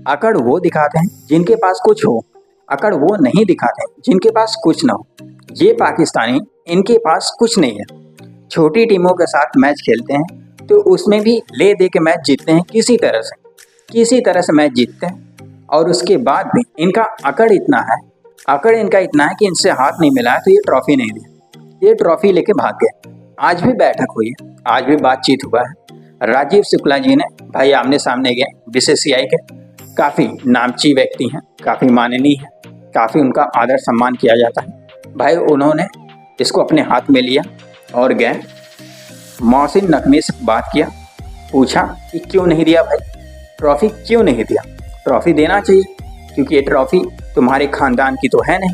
अकड़ वो दिखाते हैं जिनके पास कुछ हो, अकड़ वो नहीं दिखाते जिनके पास कुछ ना हो। ये पाकिस्तानी, इनके पास कुछ नहीं है। छोटी टीमों के साथ मैच खेलते हैं तो उसमें भी ले दे के मैच जीतते हैं, किसी तरह से मैच जीतते हैं। और उसके बाद भी इनका अकड़ इनका इतना है कि इनसे हाथ नहीं मिला है तो ये ट्रॉफी नहीं दी, ये ट्रॉफी लेके भाग गए। आज भी बैठक हुई है, आज भी बातचीत हुआ है। राजीव शुक्ला जी ने भाई आमने सामने गए, बीसीसीआई के काफ़ी नामची व्यक्ति हैं, काफ़ी माननीय हैं, काफ़ी उनका आदर सम्मान किया जाता है। भाई उन्होंने इसको अपने हाथ में लिया और गए, मोहसिन नकवी से बात किया, पूछा कि क्यों नहीं दिया भाई, ट्रॉफी क्यों नहीं दिया। ट्रॉफी देना चाहिए क्योंकि ये ट्रॉफी तुम्हारे खानदान की तो है नहीं,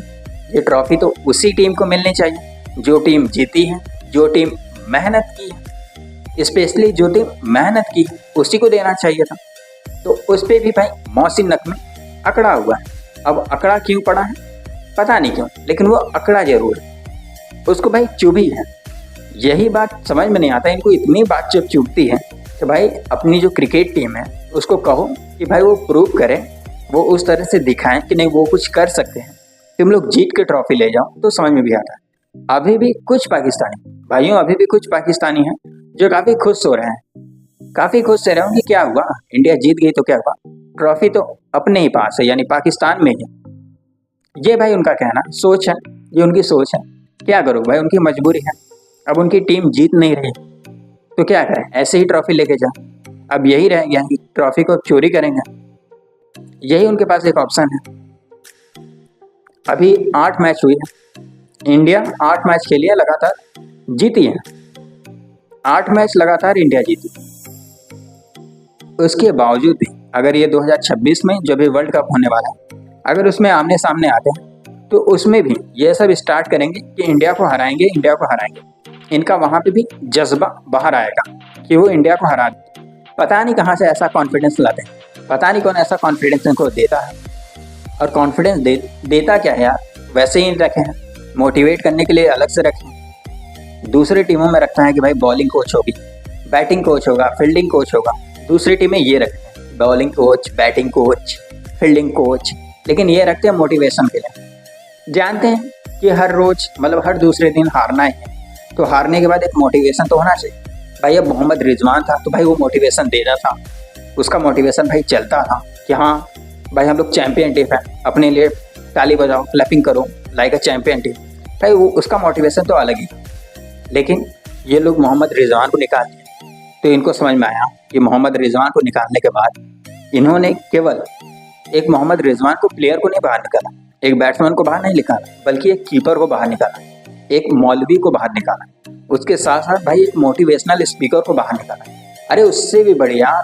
ये ट्रॉफी तो उसी टीम को मिलनी चाहिए जो टीम जीती है, जो टीम मेहनत की है, स्पेशली जो टीम मेहनत की है उसी को देना चाहिए था। तो उस पर भी भाई मोहसिन नकवी अकड़ा हुआ है। अब अकड़ा क्यों पड़ा है पता नहीं क्यों, लेकिन वो अकड़ा जरूर है, उसको भाई चुभी है। यही बात समझ में नहीं आता, इनको इतनी बात जब चुभती है तो भाई अपनी जो क्रिकेट टीम है उसको कहो कि भाई वो प्रूव करें, वो उस तरह से दिखाएं कि नहीं वो कुछ कर सकते हैं, तुम लोग जीत के ट्रॉफी ले जाओ तो समझ में भी आता है। अभी भी कुछ पाकिस्तानी हैं जो काफ़ी खुश हो रहे हैं, काफ़ी खुश हो रहे होंगे, क्या हुआ इंडिया जीत गई तो क्या हुआ, ट्रॉफी तो अपने ही पास है, यानी पाकिस्तान में ही। ये भाई उनका कहना, सोच है, ये उनकी सोच है, क्या करो भाई, उनकी मजबूरी है। अब उनकी टीम जीत नहीं रही तो क्या करें, ऐसे ही ट्रॉफी लेके जाए। अब यही रह गया कि ट्रॉफी को चोरी करेंगे, यही उनके पास एक ऑप्शन है। अभी 8 मैच हुई है, इंडिया 8 मैच खेली है लगातार, जीती है 8 मैच लगातार इंडिया जीती। उसके बावजूद भी अगर ये 2026 में जब ये वर्ल्ड कप होने वाला है, अगर उसमें आमने सामने आते हैं तो उसमें भी ये सब स्टार्ट करेंगे कि इंडिया को हराएंगे। इनका वहाँ पे भी जज्बा बाहर आएगा कि वो इंडिया को हरा दे। पता नहीं कहाँ से ऐसा कॉन्फिडेंस लाते हैं, पता नहीं कौन ऐसा कॉन्फिडेंस इनको देता है। और कॉन्फिडेंस देता क्या है यार, वैसे ही रखे हैं, मोटिवेट करने के लिए अलग से रखें। दूसरी टीमों में रखता है कि भाई बॉलिंग कोच होगी, बैटिंग कोच होगा, फील्डिंग कोच होगा, दूसरी टीमें ये रखते हैं bowling coach, batting coach, fielding coach, लेकिन ये रखते हैं मोटिवेशन के लिए। जानते हैं कि हर रोज मतलब हर दूसरे दिन हारना है, तो हारने के बाद एक मोटिवेशन तो होना चाहिए। भाई अब मोहम्मद रिजवान था तो भाई वो मोटिवेशन देता था, उसका मोटिवेशन भाई चलता था कि हाँ भाई हम लोग चैंपियन टीम है, अपने लिए ताली बजाओ, क्लैपिंग करो लाइक अ चैंपियन टीम। भाई वो उसका मोटिवेशन तो अलग ही। लेकिन ये लोग मोहम्मद रिजवान को निकाल दिए, तो इनको समझ में आया कि मोहम्मद रिजवान को निकालने के बाद इन्होंने केवल एक मोहम्मद रिजवान को प्लेयर को नहीं बाहर निकाला, एक बैट्समैन को बाहर नहीं निकाला, बल्कि एक कीपर को बाहर निकाला, एक मौलवी को बाहर निकाला, उसके साथ साथ भाई एक मोटिवेशनल स्पीकर को बाहर निकाला। अरे उससे भी बढ़िया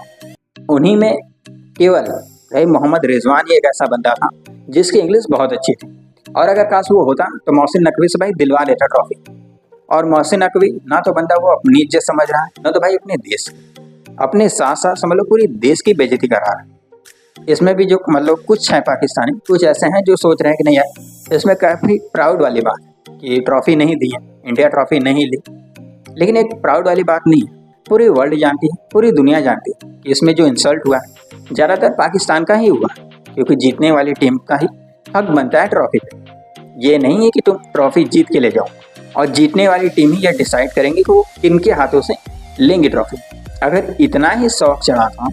उन्हीं में केवल भाई मोहम्मद रिजवान ही एक ऐसा बंदा था जिसकी इंग्लिश बहुत अच्छी थी, और अगर काश वो होता तो मोहसिन नकवी से भाई दिलवा देता ट्रॉफी। और मोहसिन नकवी ना तो बंदा वो अपनी इज्जत समझ रहा है, ना तो भाई अपने देश की, अपने साथ साथ समझ लो पूरी देश की बेइज्जती कर रहा है। इसमें भी जो मतलब कुछ हैं पाकिस्तानी, कुछ ऐसे हैं जो सोच रहे हैं कि नहीं यार इसमें काफ़ी प्राउड वाली बात है कि ट्रॉफी नहीं दी है, इंडिया ट्रॉफी नहीं ली। लेकिन एक प्राउड वाली बात नहीं है, पूरी वर्ल्ड जानती है, पूरी दुनिया जानती है कि इसमें जो इंसल्ट हुआ है ज़्यादातर पाकिस्तान का ही हुआ, क्योंकि जीतने वाली टीम का ही हक बनता है ट्रॉफी पे। ये नहीं है कि तुम ट्रॉफी जीत के ले जाओ, और जीतने वाली टीम ही यह डिसाइड करेंगे कि वो किनके हाथों से लेंगे ट्रॉफी। अगर इतना ही शौक चढ़ा था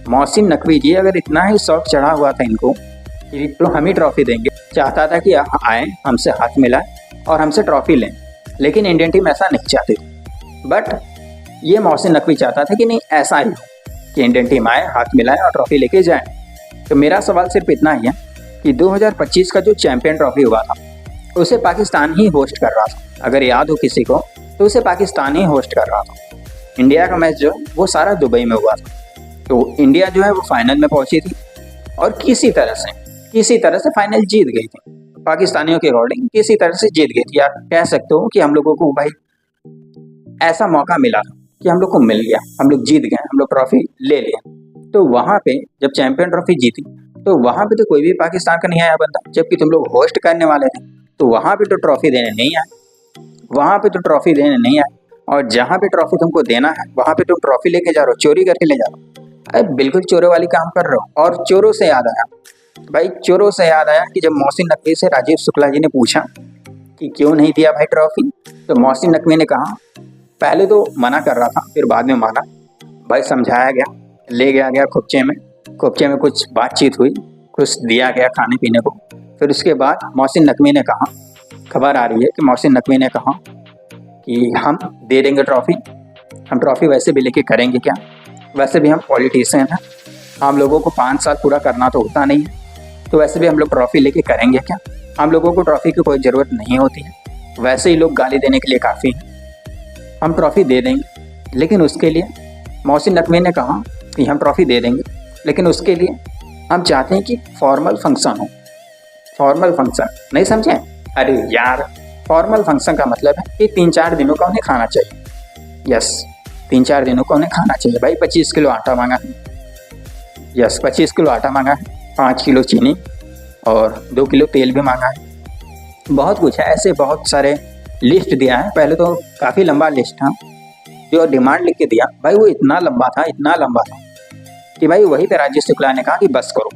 मोहसिन नकवी जी, अगर इतना ही शौक चढ़ा हुआ था इनको कि तो हम ही ट्रॉफी देंगे, चाहता था कि आए हमसे हाथ मिलाए और हमसे ट्रॉफी लें, लेकिन इंडियन टीम ऐसा नहीं चाहती थी। बट ये मोहसिन नकवी चाहता था कि नहीं ऐसा ही हो कि इंडियन टीम आए, हाथ मिलाए और ट्रॉफी लेके जाए। तो मेरा सवाल सिर्फ इतना ही है कि 2025 का जो चैंपियन ट्रॉफी हुआ था उसे पाकिस्तान ही होस्ट कर रहा था। अगर याद हो किसी को तो उसे पाकिस्तान ही होस्ट कर रहा था। इंडिया का मैच जो है वो सारा दुबई में हुआ था, तो इंडिया जो है वो फाइनल में पहुंची थी और किसी तरह से फाइनल जीत गई थी। पाकिस्तानियों के अकॉर्डिंग किसी तरह से जीत गई थी, या कह सकते हो कि हम लोगों को भाई ऐसा मौका मिला था कि हम लोग को मिल गया, हम लोग जीत गए, हम लोग ट्रॉफी ले लिया। तो वहाँ पे जब चैंपियन ट्रॉफी जीती तो वहाँ पे तो कोई भी पाकिस्तान का नहीं आया बंदा, जबकि तुम लोग होस्ट करने वाले थे, तो वहाँ पे तो ट्रॉफी देने नहीं आए, और जहाँ पे ट्रॉफी तुमको देना है वहाँ पे तुम ट्रॉफी लेके जा रहे हो, चोरी करके ले जा रहे हो। अरे बिल्कुल चोरों वाली काम कर रहे हो। और चोरों से याद आया भाई, चोरों से याद आया कि जब मोहसिन नकवी से राजीव शुक्ला जी ने पूछा कि क्यों नहीं दिया भाई ट्रॉफी, तो मोहसिन नकवी ने कहा, पहले तो मना कर रहा था, फिर बाद में माना भाई, समझाया गया, ले गया खुपचे में कुछ बातचीत हुई, कुछ दिया गया खाने पीने को। फिर उसके बाद मोहसिन नकवी ने कहा, खबर आ रही है कि मोहसिन नकवी ने कहा कि हम दे देंगे ट्रॉफी, हम ट्रॉफी वैसे भी लेके करेंगे क्या, वैसे भी हम पॉलिटिशियन हैं, हम लोगों को 5 साल पूरा करना तो होता नहीं है, तो वैसे भी हम लोग ट्रॉफी लेके करेंगे क्या, हम लोगों को ट्रॉफी की कोई ज़रूरत नहीं होती है, वैसे ही लोग गाली देने के लिए काफ़ी हैं, हम ट्रॉफी दे देंगे। लेकिन उसके लिए मोहसिन नकवी ने कहा कि हम ट्रॉफी दे देंगे, लेकिन उसके लिए हम चाहते हैं कि फॉर्मल फंक्शन हो। फॉर्मल फंक्शन नहीं समझे? अरे यार, फॉर्मल फंक्शन का मतलब है कि 3-4 दिनों का उन्हें खाना चाहिए। यस, 3-4 दिनों का उन्हें खाना चाहिए भाई। 25 किलो आटा मांगा है। यस, 25 किलो आटा मांगा है, 5 किलो चीनी और 2 किलो तेल भी मांगा है। बहुत कुछ है, ऐसे बहुत सारे लिस्ट दिया है। पहले तो काफ़ी लंबा लिस्ट था, जो डिमांड लिख के दिया भाई वो इतना लंबा था कि भाई वही पे राजेश शुक्ला ने कहा कि बस करो,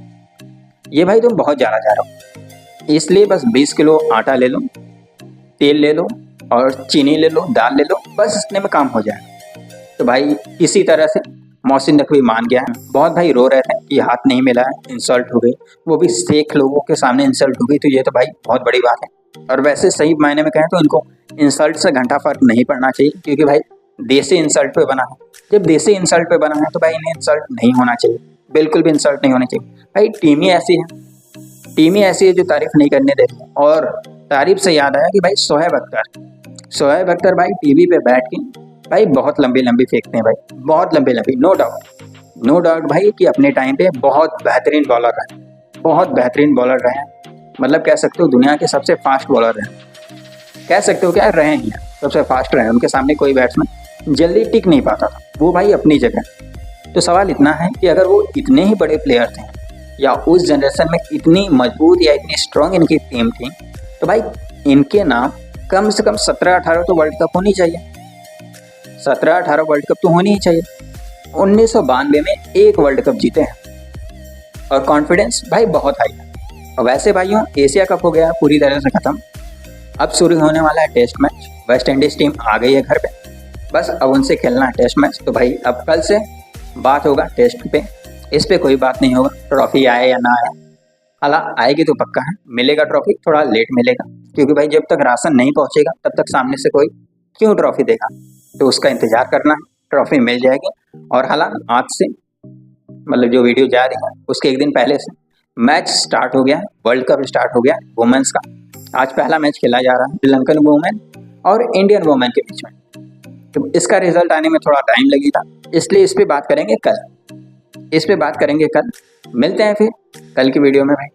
ये भाई तुम बहुत ज़्यादा जा रहे हो, इसलिए बस 20 किलो आटा ले लो, तेल ले लो और चीनी ले लो, दाल ले लो, बस इतने में काम हो जाएगा। तो भाई इसी तरह से मोहसिन नकवी मान गया है। बहुत भाई रो रहे थे कि हाथ नहीं मिला है, इंसल्ट हो गई, वो भी शेख लोगों के सामने इंसल्ट हो गई, तो ये तो भाई बहुत बड़ी बात है। और वैसे सही मायने में कहें तो इनको इंसल्ट से घंटा फर्क नहीं पड़ना चाहिए, क्योंकि भाई देसी इंसल्ट पे बना है। जब देसी इंसल्ट पे बना है तो भाई इन्हें इंसल्ट नहीं होना चाहिए, बिल्कुल भी इंसल्ट नहीं होनी चाहिए। भाई टीम ही ऐसी है, टीम ही ऐसी है जो तारीफ नहीं करने देती। और तारीफ से याद आया कि भाई शोएब अख्तर भाई टीवी पे बैठ के भाई बहुत लंबी फेंकते हैं भाई, बहुत लंबी। नो डाउट भाई कि अपने टाइम पे बहुत बेहतरीन बॉलर रहे हैं। मतलब कह सकते हो दुनिया के सबसे फास्ट बॉलर रहे, कह सकते हो क्या रहे हैं, सबसे फास्ट रहे। उनके सामने कोई बैट्समैन जल्दी टिक नहीं पाता था, वो भाई अपनी जगह। तो सवाल इतना है कि अगर वो इतने ही बड़े प्लेयर थे या उस जनरेशन में इतनी मजबूत या इतनी स्ट्रॉन्ग इनकी टीम थी, तो भाई इनके नाम कम से कम 17-18 तो वर्ल्ड कप होनी चाहिए, 17-18 वर्ल्ड कप तो होनी ही चाहिए। 1992 में एक वर्ल्ड कप जीते हैं और कॉन्फिडेंस भाई बहुत हाई है। और वैसे भाइयों एशिया कप हो गया पूरी तरह से ख़त्म, अब शुरू होने वाला है test match. West Indies team आ गई है घर पे, बस अब उनसे खेलना है टेस्ट मैच। तो भाई अब कल से बात होगा टेस्ट पे, इस पे कोई बात नहीं होगा ट्रॉफी आए या ना आए। हालांकि आएगी तो पक्का है, मिलेगा ट्रॉफी, थोड़ा लेट मिलेगा, क्योंकि भाई जब तक राशन नहीं पहुंचेगा तब तक सामने से कोई क्यों ट्रॉफी देगा, तो उसका इंतजार करना है, ट्रॉफी मिल जाएगी। और हालांकि आज से मतलब जो वीडियो जा रही है उसके एक दिन पहले से मैच स्टार्ट हो गया है, वर्ल्ड कप स्टार्ट हो गया है वुमेन्स का। आज पहला मैच खेला जा रहा है श्रीलंकन वुमेन और इंडियन वुमेन के बीच में। तो इसका रिजल्ट आने में थोड़ा टाइम लगेगा, इसलिए इस पे बात करेंगे कल। मिलते हैं फिर कल की वीडियो में भाई।